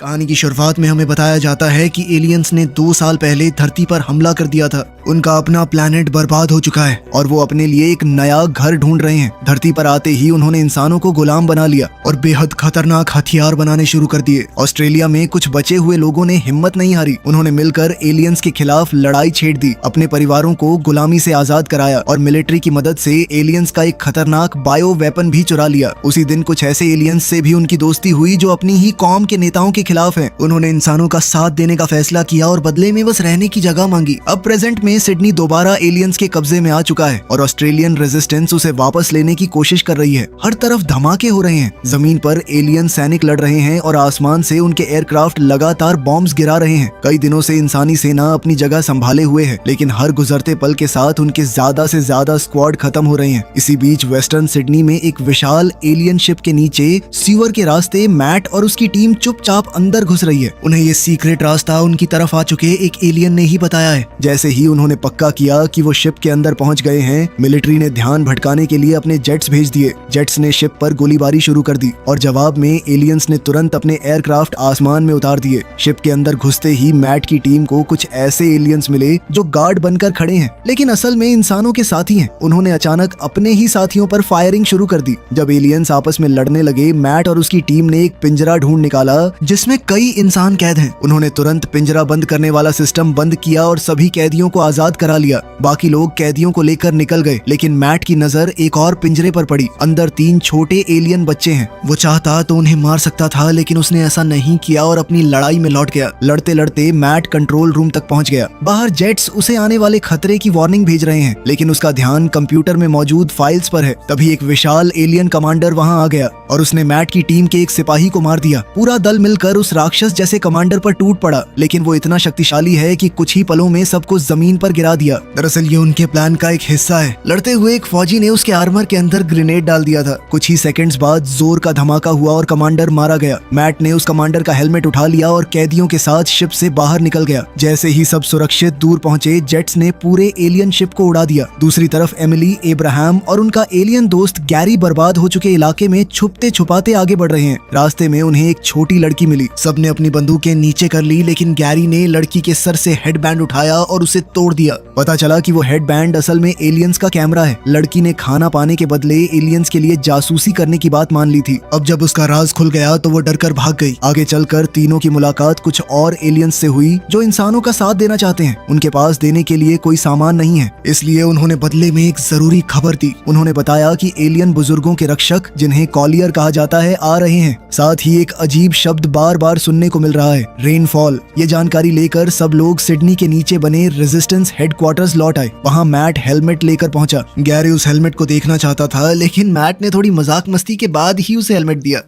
कहानी की शुरुआत में हमें बताया जाता है कि एलियंस ने 2 साल पहले धरती पर हमला कर दिया था। उनका अपना प्लैनेट बर्बाद हो चुका है और वो अपने लिए एक नया घर ढूंढ रहे हैं। धरती पर आते ही उन्होंने इंसानों को गुलाम बना लिया और बेहद खतरनाक हथियार बनाने शुरू कर दिए। ऑस्ट्रेलिया में कुछ बचे हुए लोगों ने हिम्मत नहीं हारी। उन्होंने मिलकर एलियंस के खिलाफ लड़ाई छेड़ दी, अपने परिवारों को गुलामी से आजाद कराया और मिलिट्री की मदद से एलियंस का एक खतरनाक बायो वेपन भी चुरा लिया। उसी दिन कुछ ऐसे एलियंस से भी उनकी दोस्ती हुई जो अपनी ही कौम के नेताओं के खिलाफ हैं। उन्होंने इंसानों का साथ देने का फैसला किया और बदले में बस रहने की जगह मांगी। अब प्रेजेंट में सिडनी दोबारा एलियंस के कब्जे में आ चुका है और ऑस्ट्रेलियन रेजिस्टेंस उसे वापस लेने की कोशिश कर रही है। हर तरफ धमाके हो रहे हैं, जमीन पर एलियन सैनिक लड़ रहे हैं और आसमान से उनके एयरक्राफ्ट लगातार बॉम्ब्स गिरा रहे हैं। कई दिनों से इंसानी सेना अपनी जगह संभाले हुए है, लेकिन हर गुजरते पल के साथ उनके ज्यादा से ज्यादा स्क्वाड खत्म हो रहे हैं। इसी बीच वेस्टर्न सिडनी में एक विशाल एलियन शिप के नीचे सीवर के रास्ते मैट और उसकी टीम चुपचाप अंदर घुस रही है। उन्हें ये सीक्रेट रास्ता उनकी तरफ आ चुके एक एलियन ने ही बताया है। जैसे ही उन्होंने पक्का किया कि वो शिप के अंदर पहुंच गए हैं, मिलिट्री ने ध्यान भटकाने के लिए अपने जेट्स भेज दिए। जेट्स ने शिप पर गोलीबारी शुरू कर दी और जवाब में एलियंस ने तुरंत अपने एयरक्राफ्ट आसमान में उतार दिए। शिप के अंदर घुसते ही मैट की टीम को कुछ ऐसे एलियंस मिले जो गार्ड बनकर खड़े हैं, लेकिन असल में इंसानों के साथी हैं। उन्होंने अचानक अपने ही साथियों पर फायरिंग शुरू कर दी। जब एलियंस आपस में लड़ने लगे, मैट और उसकी टीम ने एक पिंजरा ढूंढ निकाला जिसमें कई इंसान कैद हैं। उन्होंने तुरंत पिंजरा बंद करने वाला सिस्टम बंद किया और सभी कैदियों को आजाद करा लिया। बाकी लोग कैदियों को लेकर निकल गए, लेकिन मैट की नजर एक और पिंजरे पर पड़ी। अंदर 3 छोटे एलियन बच्चे हैं। वो चाहता तो उन्हें मार सकता था, लेकिन उसने ऐसा नहीं किया और अपनी लड़ाई में लौट गया। लड़ते लड़ते मैट कंट्रोल रूम तक पहुंच गया। बाहर जेट्स उसे आने वाले खतरे की वार्निंग भेज रहे हैं, लेकिन उसका ध्यान कंप्यूटर में मौजूद फाइल्स पर है। तभी एक विशाल एलियन कमांडर वहां आ गया और उसने मैट की टीम के एक सिपाही को मार दिया। पूरा दल मिलकर उस राक्षस जैसे कमांडर पर टूट पड़ा, लेकिन वो इतना शक्तिशाली है कि कुछ ही पलों में सबको जमीन पर गिरा दिया। दरअसल ये उनके प्लान का एक हिस्सा है। लड़ते हुए एक फौजी ने उसके आर्मर के अंदर ग्रेनेड डाल दिया था। कुछ ही सेकंड्स बाद जोर का धमाका हुआ और कमांडर मारा गया। मैट ने उस कमांडर का हेलमेट उठा लिया और कैदियों के साथ शिप से बाहर निकल गया। जैसे ही सब सुरक्षित दूर पहुंचे, जेट्स ने पूरे एलियन शिप को उड़ा दिया। दूसरी तरफ एमिली, एब्राहम और उनका एलियन दोस्त गैरी बर्बाद हो चुके इलाके में छुपते छुपाते आगे बढ़ रहे हैं। रास्ते में उन्हें एक छोटी लड़की मिली। सबने अपनी बंदूकें नीचे कर ली, लेकिन गैरी ने लड़की के सर से हेडबैंड उठाया और उसे तोड़ दिया। पता चला कि वो हेडबैंड असल में एलियंस का कैमरा है। लड़की ने खाना पाने के बदले एलियंस के लिए जासूसी करने की बात मान ली थी। अब जब उसका राज खुल गया तो वो डरकर भाग गई। आगे चलकर तीनों की मुलाकात कुछ और एलियंस से हुई जो इंसानों का साथ देना चाहते हैं। उनके पास देने के लिए कोई सामान नहीं है, इसलिए उन्होंने बदले में एक जरूरी खबर दी। उन्होंने बताया कि एलियन बुजुर्गों के रक्षक, जिन्हें कॉलियर कहा जाता है, आ रहे हैं। साथ ही एक अजीब शब्द बार बार सुनने को मिल रहा है, रेनफॉल। ये जानकारी लेकर सब लोग सिडनी के नीचे बने रेजिस्टेंस हेडक्वार्टर्स लौट आए। वहाँ मैट हेलमेट लेकर पहुंचा। गैरी उस हेलमेट को देखना चाहता था, लेकिन मैट ने थोड़ी मजाक मस्ती के बाद ही उसे हेलमेट दिया।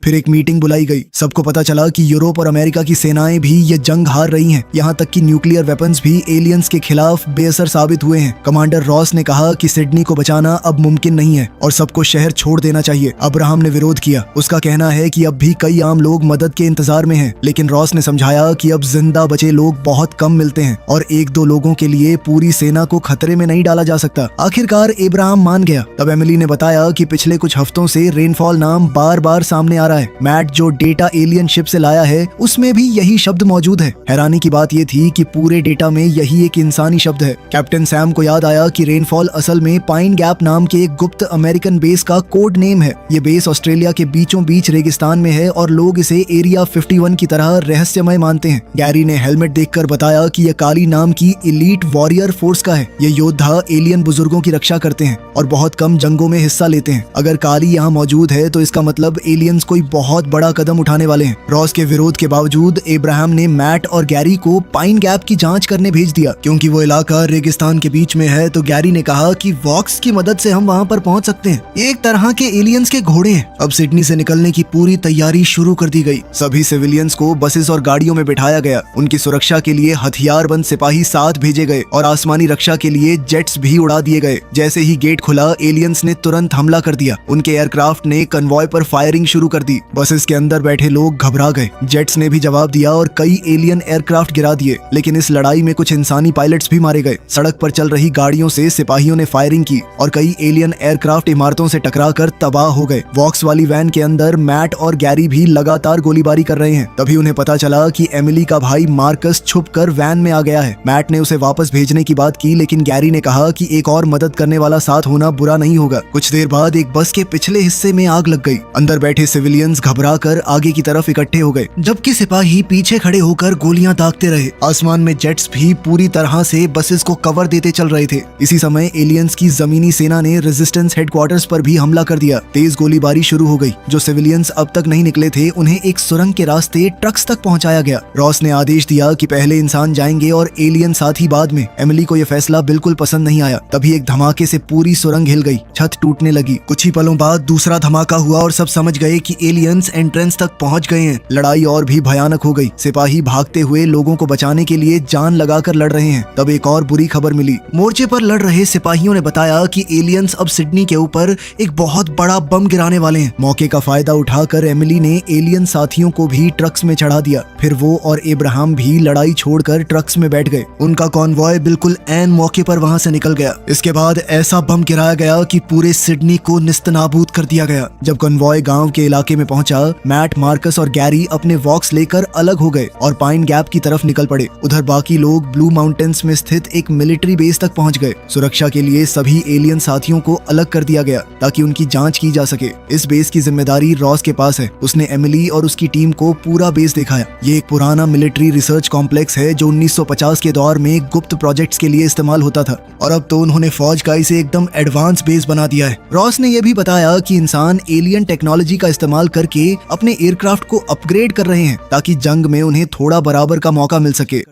फिर एक मीटिंग बुलाई गई। सबको पता चला कि यूरोप और अमेरिका की सेनाएं भी ये जंग हार रही हैं। यहाँ तक कि न्यूक्लियर वेपन्स भी एलियंस के खिलाफ बेअसर साबित हुए हैं। कमांडर रॉस ने कहा कि सिडनी को बचाना अब मुमकिन नहीं है और सबको शहर छोड़ देना चाहिए। अब्राहम ने विरोध किया। उसका कहना है कि अब भी कई आम लोग मदद के इंतजार में हैं, लेकिन रॉस ने समझाया कि अब जिंदा बचे लोग बहुत कम मिलते हैं और 1-2 लोगों के लिए पूरी सेना को खतरे में नहीं डाला जा सकता। आखिरकार अब्राहम मान गया। तब एमिली ने बताया कि पिछले कुछ हफ्तों से रेनफॉल नाम बार बार सामने आ रहा है। मैट जो डेटा एलियन शिप से लाया है, उसमें भी यही शब्द मौजूद है। हैरानी की बात यह थी कि पूरे डेटा में यही एक इंसानी शब्द है। कैप्टन सैम को याद आया कि रेनफॉल असल में पाइन गैप नाम के एक गुप्त अमेरिकन बेस का कोड नेम है। ये बेस ऑस्ट्रेलिया के बीचों बीच रेगिस्तान में है और लोग इसे एरिया 51 की तरह रहस्यमय मानते हैं। गैरी ने हेलमेट देखकर बताया कि यह काली नाम की एलीट वॉरियर फोर्स का है। ये योद्धा एलियन बुजुर्गों की रक्षा करते हैं और बहुत कम जंगों में हिस्सा लेते हैं। अगर काली यहाँ मौजूद है तो इसका मतलब एलियंस कोई बहुत बड़ा कदम उठाने वाले हैं। रॉस के विरोध के बावजूद अब्राहम ने मैट और गैरी को पाइन गैप की जांच करने भेज दिया। क्योंकि वो इलाका रेगिस्तान के बीच में है, तो गैरी ने कहा कि वॉक्स की मदद से हम वहां पर पहुंच सकते हैं। एक तरह के एलियंस के घोड़े हैं। अब सिडनी से निकलने की पूरी तैयारी शुरू कर दी गई। सभी सिविलियंस को बसेस और गाड़ियों में बिठाया गया। उनकी सुरक्षा के लिए हथियारबंद सिपाही साथ भेजे गए और आसमानी रक्षा के लिए जेट्स भी उड़ा दिए गए। जैसे ही गेट खुला, एलियंस ने तुरंत हमला कर दिया। उनके एयरक्राफ्ट ने कन्वॉय पर फायरिंग शुरू कर कर दी। बसेस के अंदर बैठे लोग घबरा गए। जेट्स ने भी जवाब दिया और कई एलियन एयरक्राफ्ट गिरा दिए, लेकिन इस लड़ाई में कुछ इंसानी पायलट्स भी मारे गए। सड़क पर चल रही गाड़ियों से सिपाहियों ने फायरिंग की और कई एलियन एयरक्राफ्ट इमारतों से टकराकर तबाह हो गए। वॉक्स वाली वैन के अंदर मैट और गैरी भी लगातार गोलीबारी कर रहे हैं। तभी उन्हें पता चला कि एमिली का भाई मार्कस छुपकर वैन में आ गया है। मैट ने उसे वापस भेजने की बात की, लेकिन गैरी ने कहा कि एक और मदद करने वाला साथ होना बुरा नहीं होगा। कुछ देर बाद एक बस के पिछले हिस्से में आग लग गई। अंदर बैठे सिविलियंस घबराकर आगे की तरफ इकट्ठे हो गए, जबकि सिपाही पीछे खड़े होकर गोलियां दागते रहे। आसमान में जेट्स भी पूरी तरह से बसेस को कवर देते चल रहे थे। इसी समय एलियंस की जमीनी सेना ने रेजिस्टेंस हेडक्वार्टर्स पर भी हमला कर दिया। तेज गोलीबारी शुरू हो गई। जो सिविलियंस अब तक नहीं निकले थे, उन्हें एक सुरंग के रास्ते ट्रक्स तक पहुंचाया गया। रॉस ने आदेश दिया कि पहले इंसान जाएंगे और एलियन साथी बाद में। एमिली को यह फैसला बिल्कुल पसंद नहीं आया। तभी एक धमाके से पूरी सुरंग हिल गई, छत टूटने लगी। कुछ ही पलों बाद दूसरा धमाका हुआ और सब समझ गए कि एलियंस एंट्रेंस तक पहुंच गए हैं। लड़ाई और भी भयानक हो गई। सिपाही भागते हुए लोगों को बचाने के लिए जान लगाकर लड़ रहे हैं। तब एक और बुरी खबर मिली। मोर्चे पर लड़ रहे सिपाहियों ने बताया कि एलियंस अब सिडनी के ऊपर एक बहुत बड़ा बम गिराने वाले हैं। मौके का फायदा उठाकर एमिली ने एलियन साथियों को भी ट्रक्स में चढ़ा दिया। फिर वो और इब्राहिम भी लड़ाई छोड़कर ट्रक्स में बैठ गए। उनका कॉन्वॉय बिल्कुल ऐन मौके पर वहां से निकल गया। इसके बाद ऐसा बम गिराया गया कि पूरे सिडनी को निस्तनाबूद कर दिया गया। जब कॉन्वॉय गांव के इलाके में पहुंचा, मैट, मार्कस और गैरी अपने वॉक्स लेकर अलग हो गए और पाइन गैप की तरफ निकल पड़े। उधर बाकी लोग ब्लू माउंटेन्स में स्थित एक मिलिट्री बेस तक पहुंच गए। सुरक्षा के लिए सभी एलियन साथियों को अलग कर दिया गया ताकि उनकी जांच की जा सके। इस बेस की जिम्मेदारी रॉस के पास है। उसने एमिली और उसकी टीम को पूरा बेस दिखाया। ये एक पुराना मिलिट्री रिसर्च कॉम्प्लेक्स है जो 1950 के दौर में गुप्त प्रोजेक्ट्स के लिए इस्तेमाल होता था, और अब तो उन्होंने फौज का इसे एकदम एडवांस बेस बना दिया है। रॉस ने यह भी बताया कि इंसान एलियन टेक्नोलॉजी का इस्तेमाल करके अपने एयरक्राफ्ट को अपग्रेड कर रहे हैं ताकि जंग में उन्हें थोड़ा बराबर का मौका मिल सके।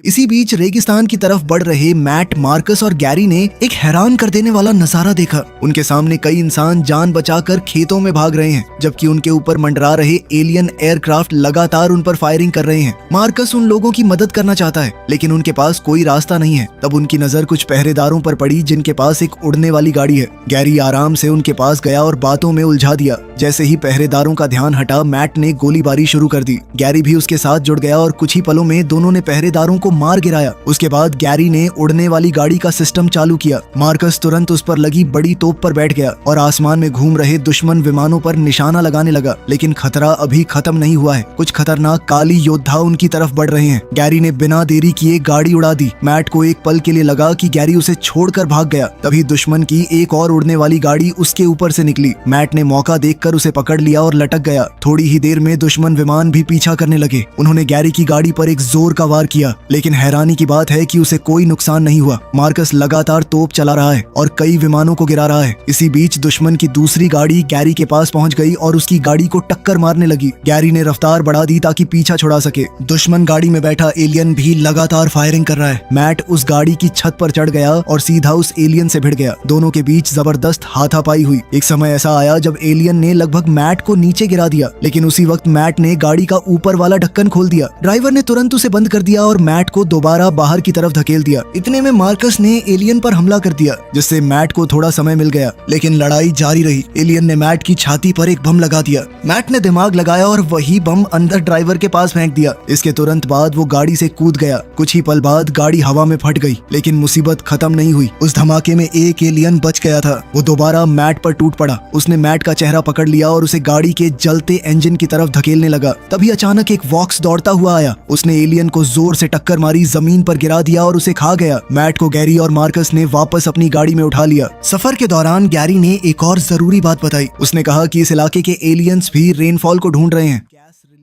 इसी बीच रेगिस्तान की तरफ बढ़ रहे मैट, मार्कस और गैरी ने एक हैरान कर देने वाला नजारा देखा। उनके सामने कई इंसान जान बचाकर खेतों में भाग रहे हैं, जबकि उनके ऊपर मंडरा रहे एलियन एयरक्राफ्ट लगातार उन पर फायरिंग कर रहे हैं। मार्कस उन लोगों की मदद करना चाहता है, लेकिन उनके पास कोई रास्ता नहीं है। तब उनकी नजर कुछ पहरेदारों पर पड़ी जिनके पास एक उड़ने वाली गाड़ी है। गैरी आराम से उनके पास गया और बातों में उलझा दिया। जैसे ही पहरेदारों का ध्यान हटा, मैट ने गोलीबारी शुरू कर दी। गैरी भी उसके साथ जुड़ गया और कुछ ही पलों में दोनों ने पहरेदारों को मार गिराया। उसके बाद गैरी ने उड़ने वाली गाड़ी का सिस्टम चालू किया। मार्कस तुरंत उस पर लगी बड़ी तोप पर बैठ गया और आसमान में घूम रहे दुश्मन विमानों पर निशाना लगाने लगा। लेकिन खतरा अभी खत्म नहीं हुआ है। कुछ खतरनाक काली योद्धा उनकी तरफ बढ़ रहे हैं। गैरी ने बिना देरी किए गाड़ी उड़ा दी। मैट को एक पल के लिए लगा कि गैरी उसे छोड़कर भाग गया। तभी दुश्मन की एक और उड़ने वाली गाड़ी उसके ऊपर से निकली। मैट ने मौका देखकर उसे पकड़ लिया और लटक गया। थोड़ी ही देर में दुश्मन विमान भी पीछा करने लगे। उन्होंने गैरी की गाड़ी पर एक जोर का वार किया, लेकिन हैरानी की बात है कि उसे कोई नुकसान नहीं हुआ। मार्कस लगातार तोप चला रहा है और कई विमानों को गिरा रहा है। इसी बीच दुश्मन की दूसरी गाड़ी गैरी के पास पहुंच गई और उसकी गाड़ी को टक्कर मारने लगी। गैरी ने रफ्तार बढ़ा दी ताकि पीछा छुड़ा सके। दुश्मन गाड़ी में बैठा एलियन भी लगातार फायरिंग कर रहा है। मैट उस गाड़ी की छत पर चढ़ गया और सीधा उस एलियन से भिड़ गया। दोनों के बीच जबरदस्त हाथापाई हुई। एक समय ऐसा आया जब एलियन ने लगभग मैट को नीचे गिरा दिया, लेकिन उसी वक्त मैट ने गाड़ी का ऊपर वाला ढक्कन खोल दिया। ड्राइवर ने तुरंत उसे बंद कर दिया और मैट को दोबारा बाहर की तरफ धकेल दिया। इतने में मार्कस ने एलियन पर हमला कर दिया, जिससे मैट को थोड़ा समय मिल गया, लेकिन लड़ाई जारी रही। एलियन ने मैट की छाती पर एक बम लगा दिया। मैट ने दिमाग लगाया और वही बम अंदर ड्राइवर के पास फेंक दिया। इसके तुरंत बाद वो गाड़ी से कूद गया। कुछ ही पल बाद गाड़ी हवा में फट गई, लेकिन मुसीबत खत्म नहीं हुई। उस धमाके में एक एलियन बच गया था। वो दोबारा मैट पर टूट पड़ा। उसने मैट का चेहरा पकड़ लिया और उसे गाड़ी के जलते इंजन की तरफ धकेलने लगा। तभी अचानक एक वॉक्स दौड़ता हुआ आया। उसने एलियन को जोर से टक्कर मारी, जमीन पर गिरा दिया और उसे खा गया। मैट को गैरी और मार्कस ने वापस अपनी गाड़ी में उठा लिया। सफर के दौरान गैरी ने एक और जरूरी बात बताई। उसने कहा कि इस इलाके के एलियंस भी रेनफॉल को ढूंढ रहे हैं।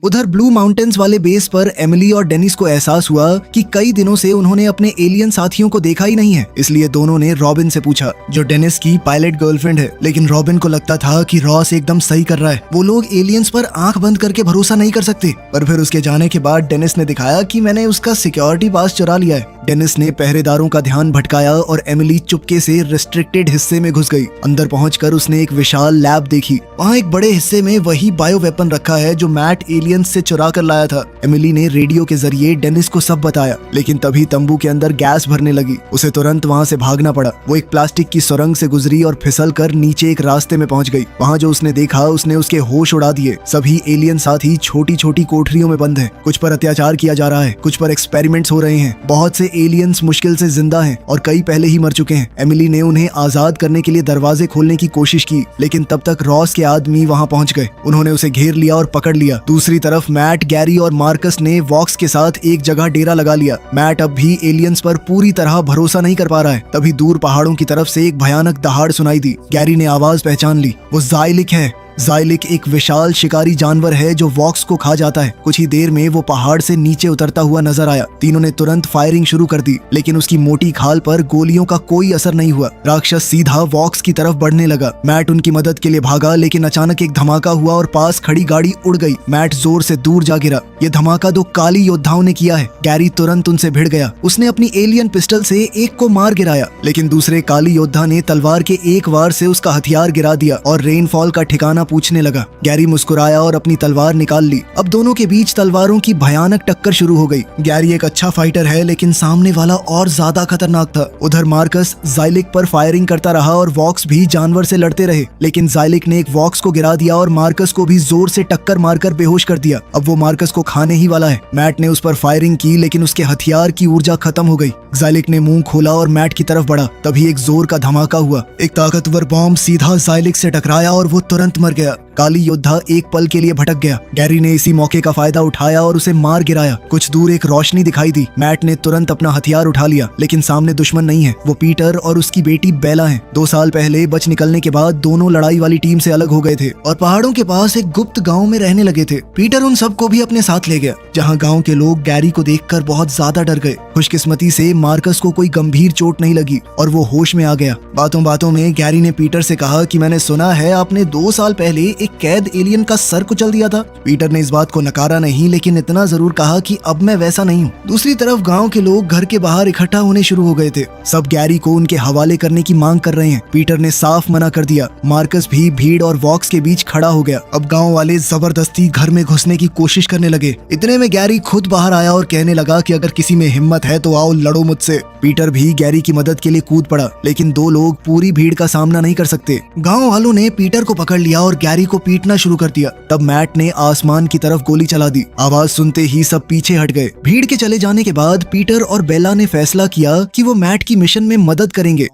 उधर ब्लू माउंटेन्स वाले बेस पर एमिली और डेनिस को एहसास हुआ कि कई दिनों से उन्होंने अपने एलियन साथियों को देखा ही नहीं है। इसलिए दोनों ने रॉबिन से पूछा, जो डेनिस की पायलट गर्लफ्रेंड है। लेकिन रॉबिन को लगता था कि रॉस एकदम सही कर रहा है। वो लोग एलियंस पर आंख बंद करके भरोसा नहीं कर सकते। पर फिर उसके जाने के बाद डेनिस ने दिखाया कि मैंने उसका सिक्योरिटी पास चुरा लिया है। डेनिस ने पहरेदारों का ध्यान भटकाया और एमिली चुपके से रिस्ट्रिक्टेड हिस्से में घुस गई। अंदर पहुंचकर उसने एक विशाल लैब देखी। वहाँ एक बड़े हिस्से में वही बायो वेपन रखा है जो मैट एलियंस से चुरा कर लाया था। एमिली ने रेडियो के जरिए डेनिस को सब बताया, लेकिन तभी तंबू के अंदर गैस भरने लगी। उसे तुरंत वहाँ से भागना पड़ा। वो एक प्लास्टिक की सुरंग से गुजरी और फिसल कर नीचे एक रास्ते में पहुंच गई। वहाँ जो उसने देखा उसने उसके होश उड़ा दिए। सभी एलियन साथी छोटी छोटी कोठरियों में बंद हैं। कुछ पर अत्याचार किया जा रहा है, कुछ पर एक्सपेरिमेंट्स हो रहे हैं। बहुत से एलियंस मुश्किल से जिंदा हैं और कई पहले ही मर चुके हैं। एमिली ने उन्हें आजाद करने के लिए दरवाजे खोलने की कोशिश की, लेकिन तब तक रॉस के आदमी वहाँ पहुंच गए। उन्होंने उसे घेर लिया और पकड़ लिया। दूसरी तरफ मैट, गैरी और मार्कस ने वॉक्स के साथ एक जगह डेरा लगा लिया। मैट अब भी एलियंस पर पूरी तरह भरोसा नहीं कर पा रहा है। तभी दूर पहाड़ों की तरफ से एक भयानक दहाड़ सुनाई दी। गैरी ने आवाज पहचान ली। वो ज़ाइलिक है। ज़ाइलिक एक विशाल शिकारी जानवर है जो वॉक्स को खा जाता है। कुछ ही देर में वो पहाड़ से नीचे उतरता हुआ नजर आया। तीनों ने तुरंत फायरिंग शुरू कर दी, लेकिन उसकी मोटी खाल पर गोलियों का कोई असर नहीं हुआ। राक्षस सीधा वॉक्स की तरफ बढ़ने लगा। मैट उनकी मदद के लिए भागा, लेकिन अचानक एक धमाका हुआ और पास खड़ी गाड़ी उड़ गई। मैट जोर से दूर जा गिरा। ये धमाका 2 काली योद्धाओं ने किया है। गैरी तुरंत उनसे भिड़ गया। उसने अपनी एलियन पिस्टल से एक को मार गिराया, लेकिन दूसरे काली योद्धा ने तलवार के एक वार से उसका हथियार गिरा दिया और रेनफॉल का ठिकाना पूछने लगा। गैरी मुस्कुराया और अपनी तलवार निकाल ली। अब दोनों के बीच तलवारों की भयानक टक्कर शुरू हो गई। गैरी एक अच्छा फाइटर है, लेकिन सामने वाला और ज्यादा खतरनाक था। उधर मार्कस ज़ाइलिक पर फायरिंग करता रहा और वॉक्स भी जानवर से लड़ते रहे, लेकिन ज़ाइलिक ने एक वॉक्स को गिरा दिया और मार्कस को भी जोर से टक्कर मारकर बेहोश कर दिया। अब वो मार्कस को खाने ही वाला है। मैट ने उस पर फायरिंग की, लेकिन उसके हथियार की ऊर्जा खत्म हो गई। ज़ाइलिक ने मुंह खोला और मैट की तरफ बढ़ा। तभी एक जोर का धमाका हुआ। एक ताकतवर बॉम्ब सीधा ज़ाइलिक से टकराया और वो तुरंत मर गया। काली योद्धा एक पल के लिए भटक गया। गैरी ने इसी मौके का फायदा उठाया और उसे मार गिराया। कुछ दूर एक रोशनी दिखाई दी। मैट ने तुरंत अपना हथियार उठा लिया, लेकिन सामने दुश्मन नहीं है। वो पीटर और उसकी बेटी बेला हैं। 2 साल पहले बच निकलने के बाद दोनों लड़ाई वाली टीम से अलग हो गए थे और पहाड़ों के पास एक गुप्त गांव में रहने लगे थे। पीटर उन सबको भी अपने साथ ले गया, जहां गांव के लोग गैरी को देखकर बहुत ज्यादा डर गए। खुशकिस्मती से मार्कस को कोई गंभीर चोट नहीं लगी और वो होश में आ गया। बातों बातों में गैरी ने पीटर से कहा कि मैंने सुना है आपने 2 साल पहले एक कैद एलियन का सर कुचल दिया था। पीटर ने इस बात को नकारा नहीं, लेकिन इतना जरूर कहा कि अब मैं वैसा नहीं हूँ। दूसरी तरफ गांव के लोग घर के बाहर इकट्ठा होने शुरू हो गए थे। सब गैरी को उनके हवाले करने की मांग कर रहे हैं। पीटर ने साफ मना कर दिया। मार्कस भी भीड़ और वॉक्स के बीच खड़ा हो गया। अब गांव वाले जबरदस्ती घर में घुसने की कोशिश करने लगे। इतने में गैरी खुद बाहर आया और कहने लगा कि अगर किसी में हिम्मत है तो आओ लड़ो मुझसे। पीटर भी गैरी की मदद के लिए कूद पड़ा, लेकिन 2 लोग पूरी भीड़ का सामना नहीं कर सकते। गांव वालों ने पीटर को पकड़ लिया और गैरी को पीटना शुरू कर दिया। तब मैट ने आसमान की तरफ गोली चला दी। आवाज सुनते ही सब पीछे हट गए। भीड़ के चले जाने के बाद पीटर और बेला ने फैसला किया कि वो मैट की मिशन में मदद करेंगे।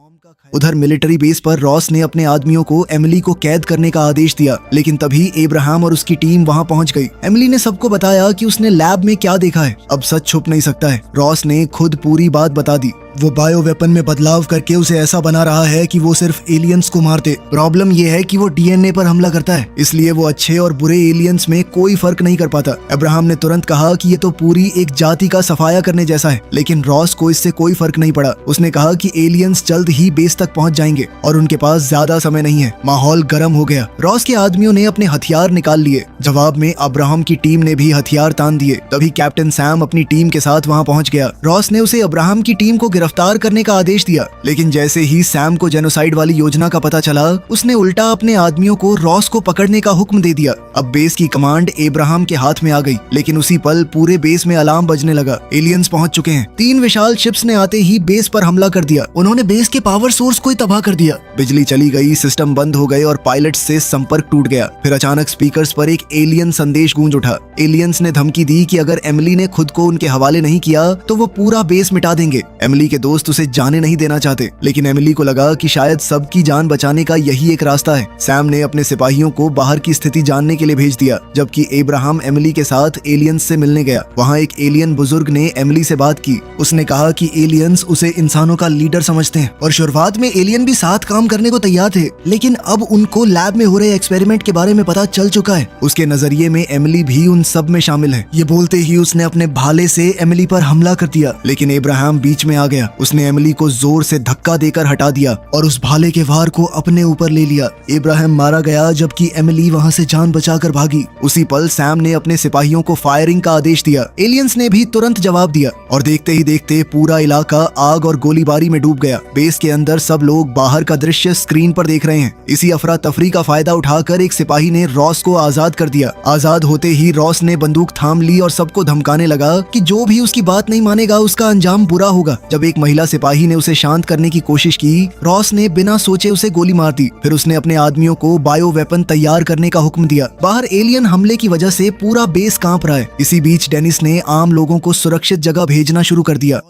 उधर मिलिट्री बेस पर रॉस ने अपने आदमियों को एमिली को कैद करने का आदेश दिया, लेकिन तभी एब्राहम और उसकी टीम वहां पहुंच गई। एमिली ने सबको बताया कि उसने लैब में क्या देखा है। अब सच छुप नहीं सकता है। रॉस ने खुद पूरी बात बता दी। वो बायो वेपन में बदलाव करके उसे ऐसा बना रहा है कि वो सिर्फ एलियंस को मारते। प्रॉब्लम ये है कि वो डीएनए पर हमला करता है, इसलिए वो अच्छे और बुरे एलियंस में कोई फर्क नहीं कर पाता। अब्राहम ने तुरंत कहा कि ये तो पूरी एक जाति का सफाया करने जैसा है, लेकिन रॉस को इससे कोई फर्क नहीं पड़ा। उसने कहा कि एलियंस जल्द ही बेस तक पहुंच जाएंगे और उनके पास ज्यादा समय नहीं है। माहौल गर्म हो गया। रॉस के आदमियों ने अपने हथियार निकाल लिए। जवाब में अब्राहम की टीम ने भी हथियार तान दिए। तभी कैप्टन सैम अपनी टीम के साथ वहां पहुंच गया। रॉस ने उसे अब्राहम की टीम को गिरफ्तार करने का आदेश दिया, लेकिन जैसे ही सैम को जेनोसाइड वाली योजना का पता चला, उसने उल्टा अपने आदमियों को रॉस को पकड़ने का हुक्म दे दिया। अब बेस की कमांड एब्राहम के हाथ में आ गई, लेकिन उसी पल पूरे बेस में अलार्म बजने लगा। एलियंस पहुंच चुके हैं। 3 विशाल शिप्स ने आते ही बेस पर हमला कर दिया। उन्होंने बेस के पावर सोर्स को ही तबाह कर दिया। बिजली चली गई, सिस्टम बंद हो गए और पायलट से संपर्क टूट गया। फिर अचानक स्पीकर्स पर एक एलियन संदेश गूंज उठा। एलियंस ने धमकी दी कि अगर एमिली ने खुद को उनके हवाले नहीं किया तो वो पूरा बेस मिटा देंगे। एमिली के दोस्त उसे जाने नहीं देना चाहते, लेकिन एमिली को लगा कि शायद सबकी जान बचाने का यही एक रास्ता है। सैम ने अपने सिपाहियों को बाहर की स्थिति जानने के लिए भेज दिया, जबकि एब्राहम एमिली के साथ एलियंस से मिलने गया। वहाँ एक एलियन बुजुर्ग ने एमिली से बात की। उसने कहा कि एलियंस उसे इंसानों का लीडर समझते हैं और शुरुआत में एलियन भी साथ काम करने को तैयार थे, लेकिन अब उनको लैब में हो रहे एक्सपेरिमेंट के बारे में पता चल चुका है। उसके नजरिए में एमिली भी उन सब में शामिल है। ये बोलते ही उसने अपने भाले से एमिली पर हमला कर दिया, लेकिन एब्राहम बीच में आ गया। गया। उसने एमिली को जोर से धक्का देकर हटा दिया और उस भाले के वार को अपने ऊपर ले लिया। इब्राहिम मारा गया जबकि एमिली वहां से जान बचाकर भागी। उसी पल सैम ने अपने सिपाहियों को फायरिंग का आदेश दिया। एलियंस ने भी तुरंत जवाब दिया और देखते ही देखते पूरा इलाका आग और गोलीबारी में डूब गया। बेस के अंदर सब लोग बाहर का दृश्य स्क्रीन पर देख रहे हैं। इसी अफरा तफरी का फायदा उठाकर एक सिपाही ने रॉस को आजाद कर दिया। आजाद होते ही रॉस ने बंदूक थाम ली और सबको धमकाने लगा कि जो भी उसकी बात नहीं मानेगा उसका अंजाम बुरा होगा। जब एक महिला सिपाही ने उसे शांत करने की कोशिश की, रॉस ने बिना सोचे उसे गोली मार दी। फिर उसने अपने आदमियों को बायो वेपन तैयार करने का हुक्म दिया। बाहर एलियन हमले की वजह से पूरा बेस कांप रहा है। इसी बीच डेनिस ने आम लोगों को सुरक्षित जगह भेजना शुरू कर दिया।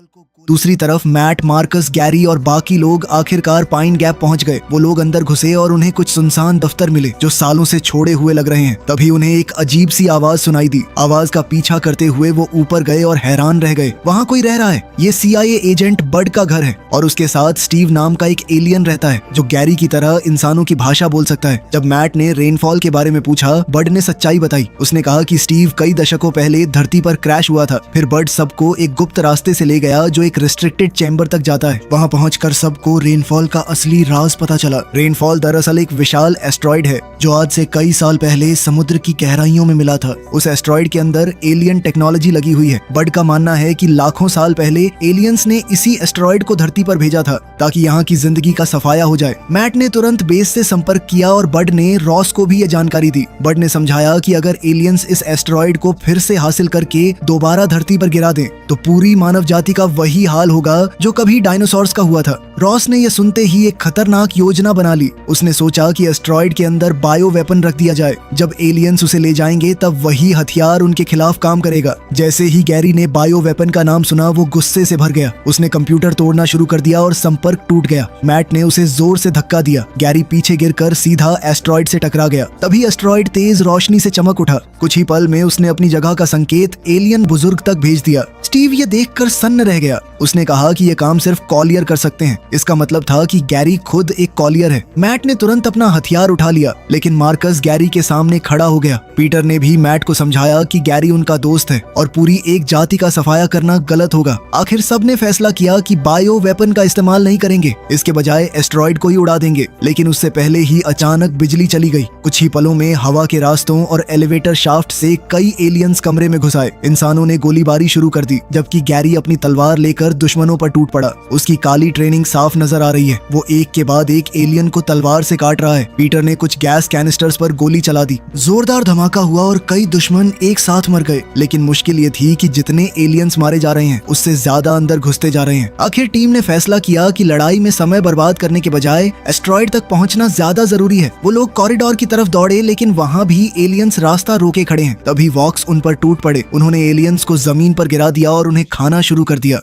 दूसरी तरफ मैट, मार्कस, गैरी और बाकी लोग आखिरकार पाइन गैप पहुंच गए। वो लोग अंदर घुसे और उन्हें कुछ सुनसान दफ्तर मिले जो सालों से छोड़े हुए लग रहे हैं। तभी उन्हें एक अजीब सी आवाज सुनाई दी। आवाज का पीछा करते हुए वो ऊपर गए और हैरान रह गए। वहाँ कोई रह रहा है। ये CIA एजेंट बड का घर है और उसके साथ स्टीव नाम का एक एलियन रहता है जो गैरी की तरह इंसानों की भाषा बोल सकता है। जब मैट ने रेनफॉल के बारे में पूछा, बड ने सच्चाई बताई। उसने कहा कि स्टीव कई दशकों पहले धरती पर क्रैश हुआ था। फिर बड सबको एक गुप्त रास्ते से ले गया जो एक रिस्ट्रिक्टेड चैम्बर तक जाता है। वहां पहुंचकर सबको रेनफॉल का असली राज पता चला। रेनफॉल दरअसल एक विशाल एस्ट्रॉइड है जो आज से कई साल पहले समुद्र की गहराइयों में मिला था। उस एस्ट्रॉइड के अंदर एलियन टेक्नोलॉजी लगी हुई है। बड का मानना है कि लाखों साल पहले एलियंस ने इसी एस्ट्रॉइड को धरती पर भेजा था ताकि यहाँ की जिंदगी का सफाया हो जाए। मैट ने तुरंत बेस से संपर्क किया और बड ने रॉस को भी ये जानकारी दी। बड ने समझाया कि अगर एलियंस इस एस्ट्रॉइड को फिर से हासिल करके दोबारा धरती पर गिरा दें तो पूरी मानव जाति का वही हाल होगा जो कभी डायनासोर्स का हुआ था। रॉस ने यह सुनते ही एक खतरनाक योजना बना ली। उसने सोचा कि एस्ट्रॉइड के अंदर बायो वेपन रख दिया जाए। जब एलियंस उसे ले जाएंगे तब वही हथियार उनके खिलाफ काम करेगा। जैसे ही गैरी ने बायो वेपन का नाम सुना वो गुस्से से भर गया। उसने कंप्यूटर तोड़ना शुरू कर दिया और संपर्क टूट गया। मैट ने उसे जोर से धक्का दिया। गैरी पीछे गिरकर सीधा एस्ट्रॉइड से टकरा गया। तभी एस्ट्रॉइड तेज रोशनी से चमक उठा। कुछ ही पल में उसने अपनी जगह का संकेत एलियन बुजुर्ग तक भेज दिया। स्टीव ये देखकर सन्न रह गया। उसने कहा कि ये काम सिर्फ कॉलियर कर सकते हैं। इसका मतलब था कि गैरी खुद एक कॉलियर है। मैट ने तुरंत अपना हथियार उठा लिया लेकिन मार्कस गैरी के सामने खड़ा हो गया। पीटर ने भी मैट को समझाया कि गैरी उनका दोस्त है और पूरी एक जाति का सफाया करना गलत होगा। आखिर सबने फैसला किया कि बायो वेपन का इस्तेमाल नहीं करेंगे, इसके बजाय एस्ट्रॉइड को ही उड़ा देंगे। लेकिन उससे पहले ही अचानक बिजली चली गई। कुछ ही पलों में हवा के रास्तों और एलिवेटर शाफ्ट से कई एलियंस कमरे में घुस आए। इंसानों ने गोलीबारी शुरू कर दी जबकि गैरी अपनी तलवार लेकर दुश्मनों पर टूट पड़ा। उसकी काली ट्रेनिंग साफ नजर आ रही है। वो एक के बाद एक एलियन को तलवार से काट रहा है। पीटर ने कुछ गैस कैनिस्टर्स पर गोली चला दी। जोरदार धमाका हुआ और कई दुश्मन एक साथ मर गए। लेकिन मुश्किल ये थी कि जितने एलियंस मारे जा रहे हैं उससे ज्यादा अंदर घुसते जा रहे हैं। आखिर टीम ने फैसला किया कि लड़ाई में समय बर्बाद करने के बजाय एस्ट्रॉइड तक पहुंचना ज्यादा जरूरी है। वो लोग कॉरिडोर की तरफ दौड़े लेकिन वहाँ भी एलियंस रास्ता रोके खड़े हैं। तभी वॉक्स उन पर टूट पड़े। उन्होंने एलियंस को जमीन पर गिरा दिया और उन्हें खाना शुरू कर दिया।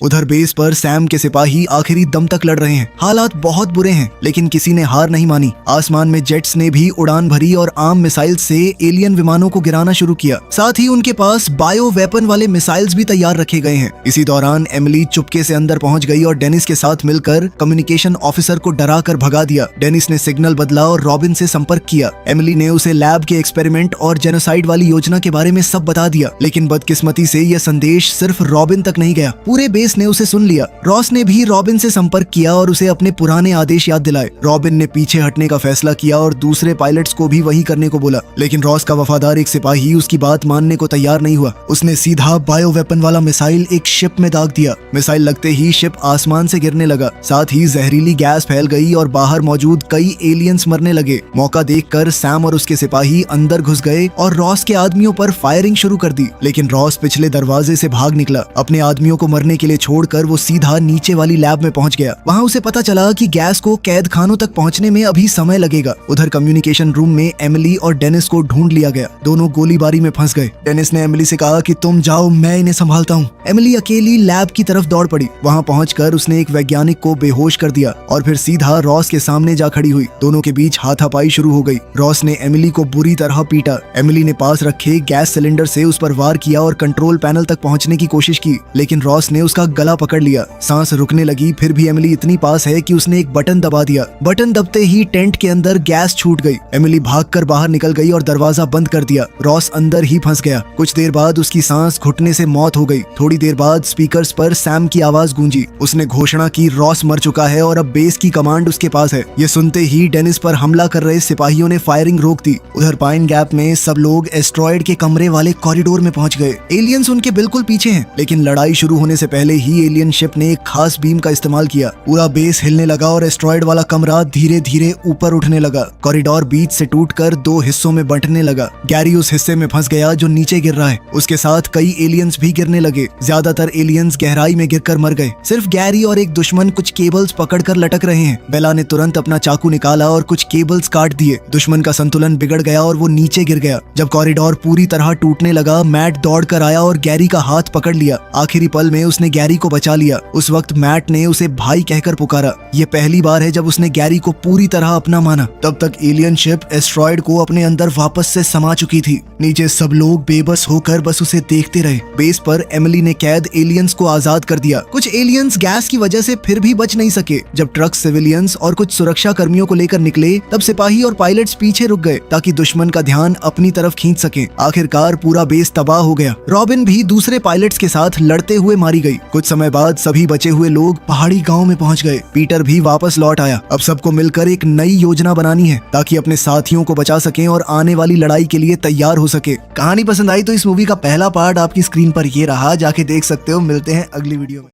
उधर बेस पर सैम के सिपाही आखिरी दम तक लड़ रहे हैं। हालात बहुत बुरे हैं लेकिन किसी ने हार नहीं मानी। आसमान में जेट्स ने भी उड़ान भरी और आम मिसाइल से एलियन विमानों को गिराना शुरू किया। साथ ही उनके पास बायो वेपन वाले मिसाइल्स भी तैयार रखे गए हैं। इसी दौरान एमिली चुपके से अंदर पहुंच गई और डेनिस के साथ मिलकर कम्युनिकेशन ऑफिसर को डरा कर भगा दिया। डेनिस ने सिग्नल बदला और रॉबिन से संपर्क किया। एमिली ने उसे लैब के एक्सपेरिमेंट और जेनोसाइड वाली योजना के बारे में सब बता दिया। लेकिन बदकिस्मती से यह संदेश सिर्फ रॉबिन तक नहीं गया। पूरे बेस ने उसे सुन लिया। रॉस ने भी रॉबिन से संपर्क किया और उसे अपने पुराने आदेश याद दिलाए। रॉबिन ने पीछे हटने का फैसला किया और दूसरे पायलट्स को भी वही करने को बोला। लेकिन रॉस का वफादार एक सिपाही उसकी बात मानने को तैयार नहीं हुआ। उसने सीधा बायो वेपन वाला मिसाइल एक शिप में दाग दिया। मिसाइल लगते ही शिप आसमान से गिरने लगा। साथ ही जहरीली गैस फैल गई और बाहर मौजूद कई एलियंस मरने लगे। मौका देखकर सैम और उसके सिपाही अंदर घुस गए और रॉस के आदमियों पर फायरिंग शुरू कर दी। लेकिन रॉस पिछले दरवाजे से भाग निकला। अपने आदमियों को मरने के लिए छोड़कर वो सीधा नीचे वाली लैब में पहुंच गया। वहां उसे पता चला कि गैस को कैद खानों तक पहुंचने में अभी समय लगेगा। उधर कम्युनिकेशन रूम में एमिली और डेनिस को ढूंढ लिया गया। दोनों गोलीबारी में फंस गए। डेनिस ने एमिली से कहा कि तुम जाओ, मैं इन्हें संभालता हूँ। एमिली अकेली लैब की तरफ दौड़ पड़ी। वहां पहुंचकर उसने एक वैज्ञानिक को बेहोश कर दिया और फिर सीधा रॉस के सामने जा खड़ी हुई। दोनों के बीच हाथापाई शुरू हो गई। रॉस ने एमिली को बुरी तरह पीटा। एमिली ने पास रखे गैस सिलेंडर से उस पर वार किया और कंट्रोल पैनल तक पहुंचने की कोशिश की, लेकिन रॉस ने उसका गला पकड़ लिया। सांस रुकने लगी, फिर भी एमिली इतनी पास है कि उसने एक बटन दबा दिया। बटन दबते ही टेंट के अंदर गैस छूट गई। एमिली भागकर बाहर निकल गई और दरवाजा बंद कर दिया। रॉस अंदर ही फंस गया। कुछ देर बाद उसकी सांस घुटने से मौत हो गई। थोड़ी देर बाद स्पीकर्स पर सैम की आवाज गूंजी। उसने घोषणा की रॉस मर चुका है और अब बेस की कमांड उसके पास है। ये सुनते ही डेनिस पर हमला कर रहे सिपाहियों ने फायरिंग रोक दी। उधर पाइन गैप में सब लोग एस्ट्रॉयड के कमरे वाले कॉरिडोर में पहुंच गए। एलियंस उनके बिल्कुल पीछे हैं, लेकिन लड़ाई शुरू होने से पहले ही एलियन शिप ने एक खास बीम का इस्तेमाल किया। पूरा बेस हिलने लगा और एस्ट्रॉयड वाला कमरा धीरे धीरे ऊपर उठने लगा। कॉरिडोर बीच से टूटकर 2 हिस्सों में बंटने लगा। गैरी उस हिस्से में फंस गया जो नीचे गिर रहा है। उसके साथ कई एलियंस भी गिरने लगे। ज्यादातर एलियंस गहराई में गिरकर मर गए। सिर्फ गैरी और एक दुश्मन कुछ केबल्स पकड़कर लटक रहे हैं। बेला ने तुरंत अपना चाकू निकाला और कुछ केबल्स काट दिए। दुश्मन का संतुलन बिगड़ गया और वो नीचे गिर गया। जब कॉरिडोर पूरी तरह टूटने लगा, मैट दौड़कर आया और गैरी का हाथ पकड़ लिया। आखिरी पल में उसने गैरी को बचा लिया। उस वक्त मैट ने उसे भाई कहकर पुकारा। ये पहली बार है जब उसने गैरी को पूरी तरह अपना माना। तब तक एलियन शिप एस्ट्रॉयड को अपने अंदर वापस से समा चुकी थी। नीचे सब लोग बेबस होकर बस उसे देखते रहे। बेस पर एमिली ने कैद एलियंस को आजाद कर दिया। कुछ एलियंस गैस की वजह से फिर भी बच नहीं सके। जब ट्रक सिविलियंस और कुछ सुरक्षा कर्मियों को लेकर निकले, तब सिपाही और पायलट्स पीछे रुक गए ताकि दुश्मन का ध्यान अपनी तरफ खींच सके। आखिरकार पूरा बेस तबाह हो गया। रॉबिन भी दूसरे पायलट्स के साथ लड़ते हुए मारी गई। कुछ समय बाद सभी बचे हुए लोग पहाड़ी गांव में पहुंच गए। पीटर भी वापस लौट आया। अब सबको मिलकर एक नई योजना बनानी है ताकि अपने साथियों को बचा सकें और आने वाली लड़ाई के लिए तैयार हो सके। कहानी पसंद आई तो इस मूवी का पहला पार्ट आपकी स्क्रीन पर ये रहा, जाके देख सकते हो। मिलते हैं अगली वीडियो में।